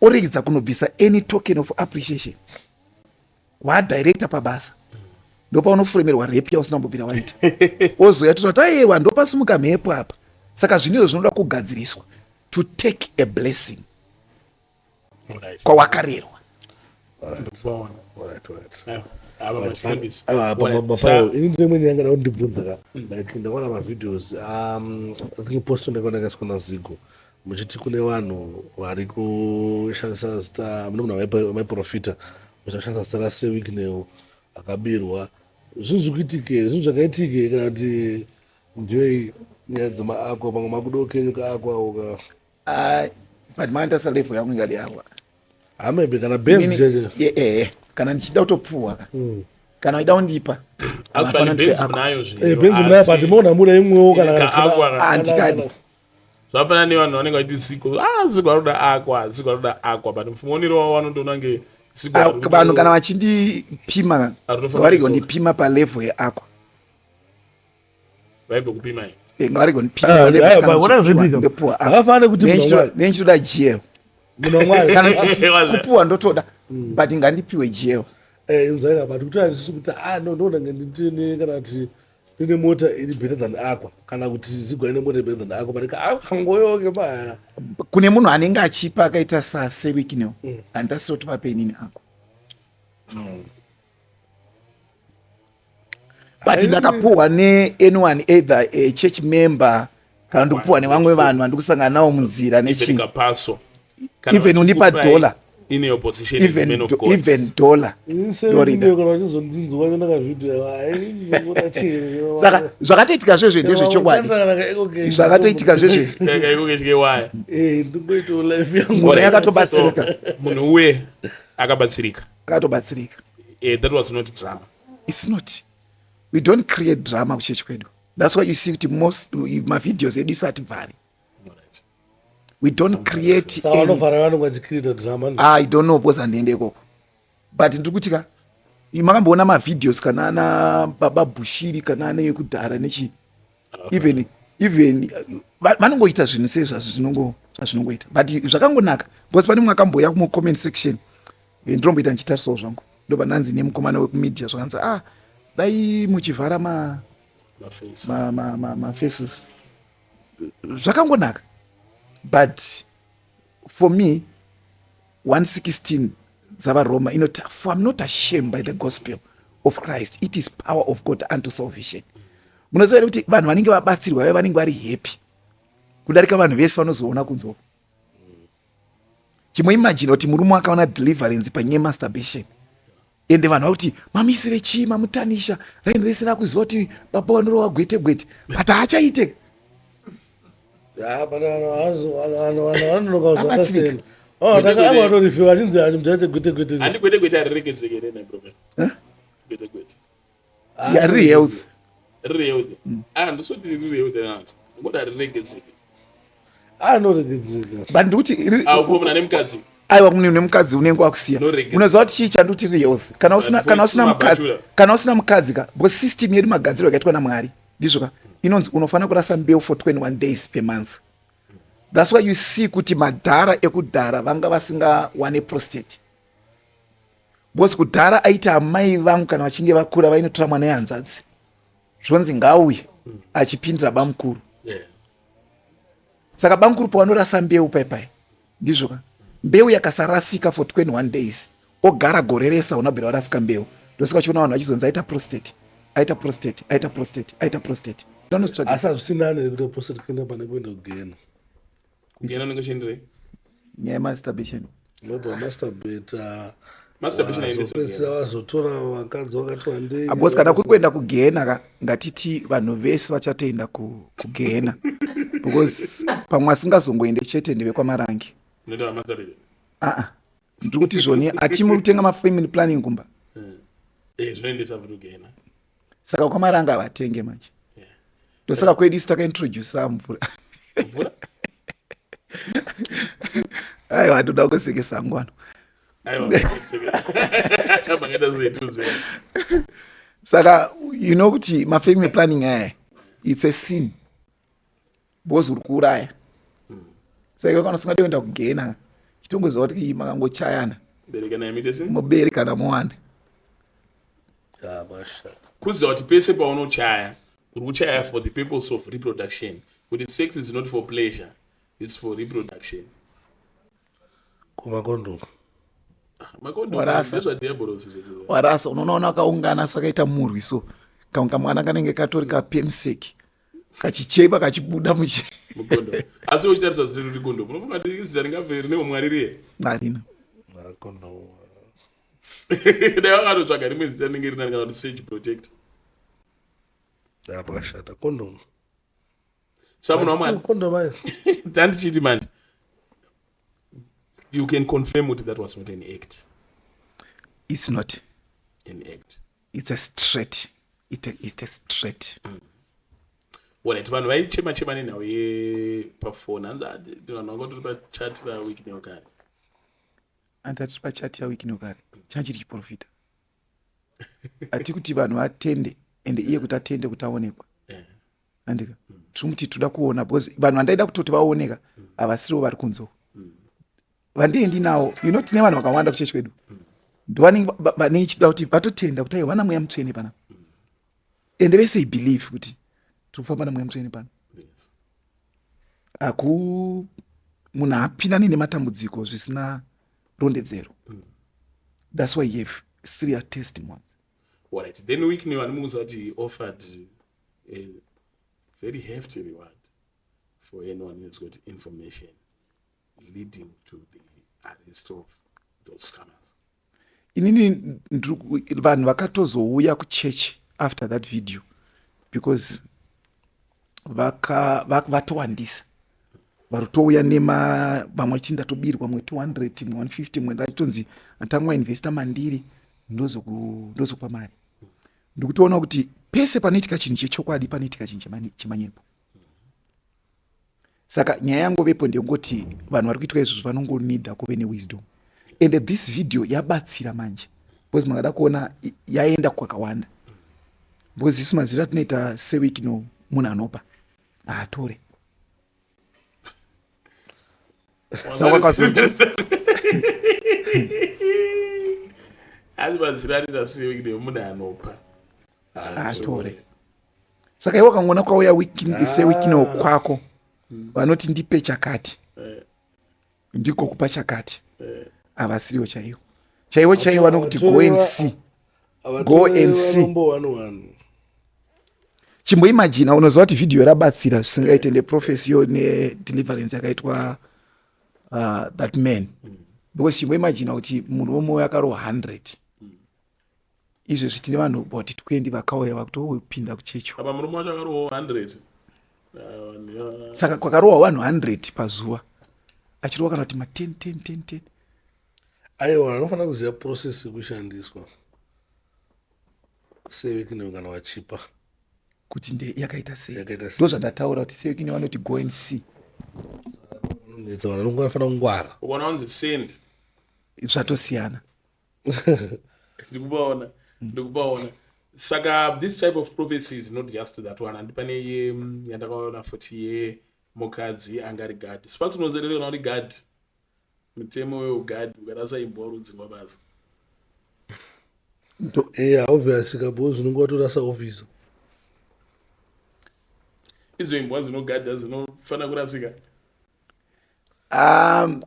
oregedza kunobvisa any token of appreciation. Wadirector pabasa. Ndopa unofuremerwa repi yausina kumbobvira waita. Ozoya toti aiwa ndopasimuka mhepo apa. Saka zvinhu zvinoda kugadziriswa to take a blessing. Kwawakarerwa. Inimweni yanga ndibvunza like ndaona mavideos posto ndakaoneka na Zigo muchiti kune vanhu vari kushandisa zita munomuna maiprofita muchashandisa zita rase Wicknell akabirwa. Zvinhu zvikuitike, zvinhu zvakaitike kana kuti ndiwe nyaya dzemaakwa pamwe makudokenyuka akwa but maandasa level yangu ingadi yakwa maybe kana benz kana ndichida kutopfuwa kana ida kundipa actually benz munayo benz munayo but mona mura imwewo kana andikadi zvapana nevanhu vanenge vachiti Zigo Zigo aroda akwa but mufonero wanondoona nge vanhu kana vachindipima ngavarege kundipima palevel yeakwa vaibve kupimai ngavarege kundipima akafanira kuti nenchizoda GL kana kupuwa ndotoda but ngandipiwe GL inzwaika but kuti andisi kuti ndoda ngenditini kana kuti ine mota iri better than akwa kana kuti Zigo ine mota better than akwa but akangoyoke baya kune munhu anenge achipa akaita Wicknell handasiro kuti vapenini akwa but ndakapuhwa anyone either a church member kana ndikupuhwa nevamwe vanhu vandikusangana navo munzira nechinhu even unipa $1 in your position even $1 saka zvakatoitika zvezve ndezvechokwadi zvakatoitika zvezve ngona yakatobatsirika munhu uye akatobatsirika that was not drama. It's not. We don't create drama kuchechi kwedu. That's why you see kuti most mavideos edu isati vari. We don't create I don't know because andiende ikoko. But ndikutika makamboona mavideos kana ana baba Bushiri kana ana yekudhara nechi even vanongoita zvinhu sezvazvinongoita but zvakangonaka because pane mumwe akamboya comment section ndiromboita ndichitarisawo zvangu ndoba nanzi nemukomana wekumedia zvakanzi dai muchivhara mafaces zvakangonaka but for me 1:16 dzavaroma inoti for I'm not ashamed by the gospel of Christ, it is power of God unto salvation. Munoziva kuti vanhu vanenge vabatsirwa vanenge vari happy kudarika vanhu vese vanozoona kunzoko. Chimoimagine kuti murume akaona deliverance panyaya masturbation ende vanhu vakuti mamisire chii mamutanisha raini rese rakuziva kuti baba wanorowa gwete gwete but haachaite riri health but ndikuti aiwa kune nemukadzi unenge wakusiya unoziva kuti chii chanduti riri health kana usina mukadzi ka because system yedu magadziro yakaitwa naMwari ndizvoka inonzi unofanira kurasa mbeu for 21 days per month. That's why you see kuti madhara ekudhara vanga vasingawane prostate because kudhara aita amai vangu kana vachinge vakura vainotora mwana yehanzvadzi zvonzi ngauye achipindira bamukuru saka bamukuru pavanorasa mbeu paipai ndizvoka mbeu yakasarasika for 21 days ogara gore rese unabvira warasika mbeu ndosika uchiona vanhu vachizonzi aita prostate asi hazvisinane kuti prostate kuenda pane kuenda kugena nongoshendere nyaya masturbation vazotora vakadzi vakatwa ndei because kana kuri kuenda kugehena ngatiti vanhu vese vachatoenda kugehena because pamwe asingazongoende chete ndeve kwamarangi ndiri kuti zvoni hatimuri kutenga mafamily planning kumba zvinoendesa vurugena saka kwamari anga vatenge manje ndosaka kwedu isu takaintroducera mvura aiwa ndoda kusekesa ngwano saka you know kuti mafamily planning aya it's a sin because uri kuuraya saka kana kuenda kugena chitongoziva kuti makangochayana muberekana muwanda kuziva kuti pese paunochaya uri kuchaya for the purpose of reproduction kuti sex is not for pleasure, it's for reproduction. Kumakondo warasa unoona wakaungana sakaita murwi so kamwana kanenge katori kapemseki kachicheba kachibuda mukondo asi uchitarisa zita kuti kondo unofunga kuti zita ringabve rine umwariri harina makondo dai wakatotsvaga rimwe zita rinenge rina kana kuti search protect yapakashata kondo samunhu wamwari kondo mai tandichiti manje you can confirm that that was not an act. It's not an act. It's a straight. It's a straight. Right, vanhu vaichema nenhau yepafoni hanzi vanhu vangotori pachati raWicknell kare andati pachati yaWicknell kare chachiri chiprofita hati kuti vanhu vatende ende iye kuti atende kuti aonekwa andika tiri kuti toda kuona because vanhu vandaida kutoti vaoneka havasiriwo vari kunzewo vandiendi nawo you know tine vanhu vakawanda kuchechi kwedu ndovanenge vanenge chida kuti vatotenda kuti aiwa vana mweya mutsvene pana ende vese ibelieve kuti tiri kufamba namweya mutsvene pana aku munhu haapindani nematambudziko zvisina rondedzero that's why you have serious testimony. Alright, then Wicknell anomuudza kuti he offered a very hefty reward for anyone who has got information leading to the arrest of those scammers. Inini vanhu vakatozouya kuchechi after that video because vatowandisa varutouya nema vamwe chinda tobirwa mwe 200 mwe 150 mwe ndatonzi atangwa investa mandiri ndozokupa mari ndikutoona kuti pese panoitika chinhu chechokwadi panoitika chinhu chemanyepo saka nyaya yangu vepo ndengoti vanhu vari kuitwa izvozvo vanongonida kuve newisdom and this video yabatsira manje because makada kuona yaenda kwakawanda because isu mazira tunoita seWicknell munhu anopa haatore asi mazira anoita seWicknell munhu anopa haatore saka iwe kangoona kwauya seWicknell kwako vanoti ndipe chakati ndiko kupa chakati havasiriwo chaiwo vanokuti go and see chimboimagina unoziva kuti vhidhiyo yarabatsira zvisingaite neprofesio nedeliverance yakaitwa that man because chimboimagina kuti munhu womwoyo akarohwa 100 izvezvi tine vanhu about 20 vakauya vakutopinda kuchecho apa murume wacho akarohwa 100 saka kwakarohwa vanhu 100 pazuva achirohwa kana kuti ma10 aiwa anofanira kuziva process yekushandiswa seWicknell kana vachipa kuti yakaita sei ndo zvandataura kuti seWicknell vanoti go and see netsa vanhu vanongofanira kungwara ukona unzi send zvatosiyana ndikubaona saka this type of prophecy is not just that one andipane yandakaona futi yemukadzi angari gadi sipatsi unozererana kuti gadi mutemo weugadi ukarasa imbwa rudzingwa basa obviously kabos unonge watorasa office idzo imbwa dzinogadha dzinofanira kurasika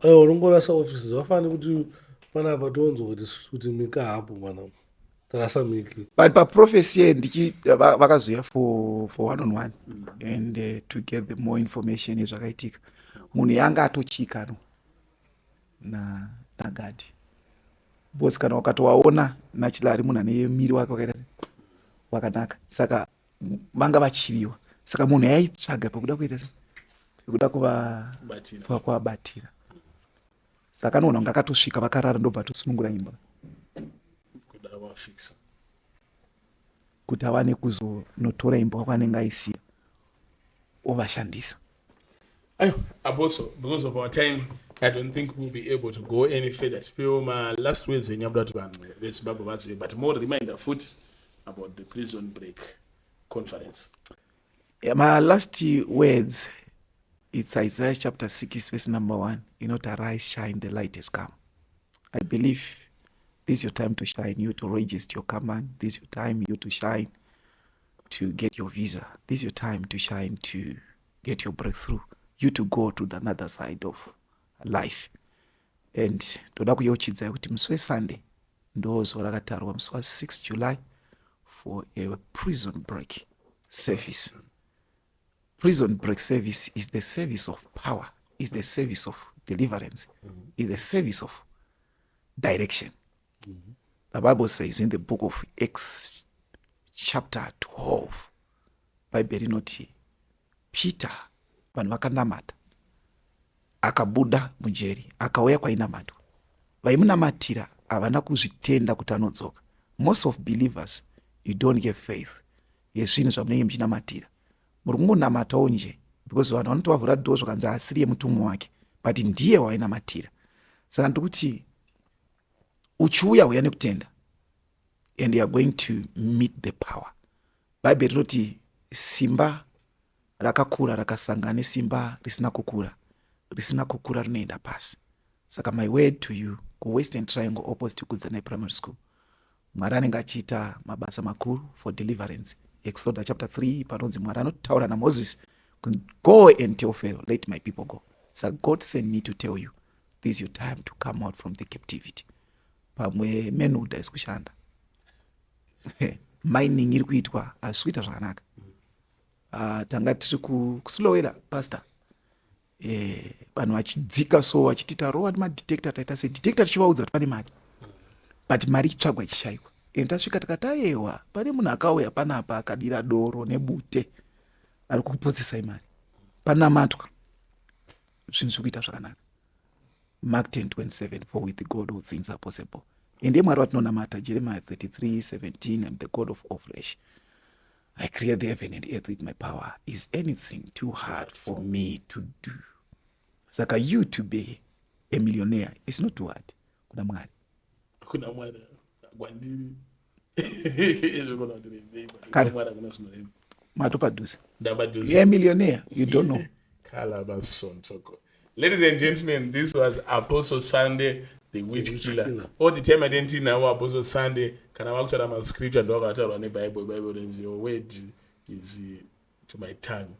unongorasa office vafanira kuti panapa tonzwa kuti mika hapo mwana tarasa miki but paprofesi vakazoya for one on one and to get the more information yezvakaitika munhu yanga atochika no nagadi bhosi kana wakatowaona nachilari munhu ane miri wake wakaita wakanaka saka vanga vachiviwa saka munhu yaitsvaga pekuda kuita pekuda kuvabatira saka anoona kunge akatosvika vakarara ndobva atosunungura imba kuti awane kuzonotora imba kwanenge aisiya ovashandisa. Apostle, because of our time, I don't think we'll be able to go any further. Still, my last words in Vakadzi, but more reminder foot about the prison break conference. Yeah, my last words, it's Isaiah chapter 6, verse number 1. You know, to arise, shine, the light has come. I believe this is your time to shine, you to register your command. This is your time, you to shine, to get your visa. This is your time to shine, to get your breakthrough. You to go to the another side of life. And toda kuyeuchidzai kuti musi weSunday ndozuva rakatarwa musi wa6 July for a prison break service. Prison break service is the service of power, is the service of deliverance, is the service of direction. The Bible says in the book of Acts chapter 12, Bible inoti Peter vanhu vakanamata akabuda mujeri akauya kwainamatwa vaimunamatira havana kuzvitenda kuti anodzoka. Most of believers, you don't get faith yezvinhu zvamunenge muchinamatira, muri kungonamatawo nje because vanhu vanoti vavhura dhoo zvakanzi asiri yemutumwa wake but ndiye wainamatira. Saka ndikuti uchiuya uya nekutenda and you are going to meet the power. Bible rinoti simba rakakura rakasangana nesimba risina kukura rinoenda pasi. Saka my word to you, kuWestern Triangle opposite Kudzanai Primary School, Mwari anenge achiita mabasa makuru for deliverance. Exodus chapter 3 panonzi Mwari anotaura naMoses, go and tell Pharaoh, let my people go. So God sent me to tell you, this is your time to come out from the captivity. Pamwe Manhood is kushanda. Mining iri kuitwa asikuita zvakanaka. Tanga tiri kuslowera pastor. Vanhu vachidzika so vachitita rowa nemadetector taita se detector tichivaudza kuti pane mari but mari ichitsvagwa ichishayiwa. And tasvika takati ayewa pane munhu akauya panapa akadira doro nebute ari kupotsesai mari panamatwa zvinhu zviri kuita zvakanaka. Mark 10:27, for with God all things are possible. Ndiye Mwari watinonamata. Jeremiah 33:17, I'm the God of all flesh. I create the heaven and earth with my power. Is anything too hard for me to do? Saka you to be a millionaire, it's not too hard. Kuna Mwari. Kuna Mwari. Gwandiri. Matopadusa. You're a millionaire, you don't know. Ladies and gentlemen, this was Apostle Sande, the witch killer. All the time I didn't know Apostle Sande. Can I walk to my scripture and walk out on the Bible, and your word is to my tongue.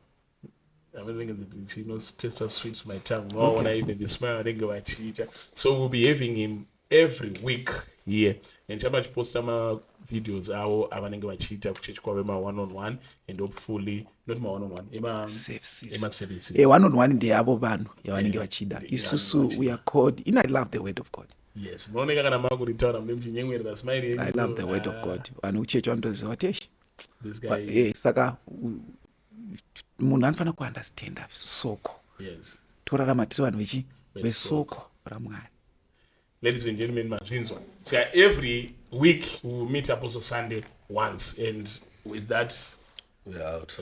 I don't think she knows taste of sweet to my tongue. No, when I even smile, I think about cheater. So we'll be having him every week here. And so much post some videos how I'm going to cheater church my one-on-one and hopefully not my one-on-one. Services. A one-on-one in the abo banu yavanenge vachida. Isusu we are called. I love the word of God. Yes. I love the word of God. Vanu checho vandoziva kuti this guy. Saka munhu anofana kuandastenda soko. Yes. Torarama tiri vanhu vesoko raMwari. Ladies and gentlemen, Mazvinzwa. So every week we will meet Apostle Sande once, and with that, we're out.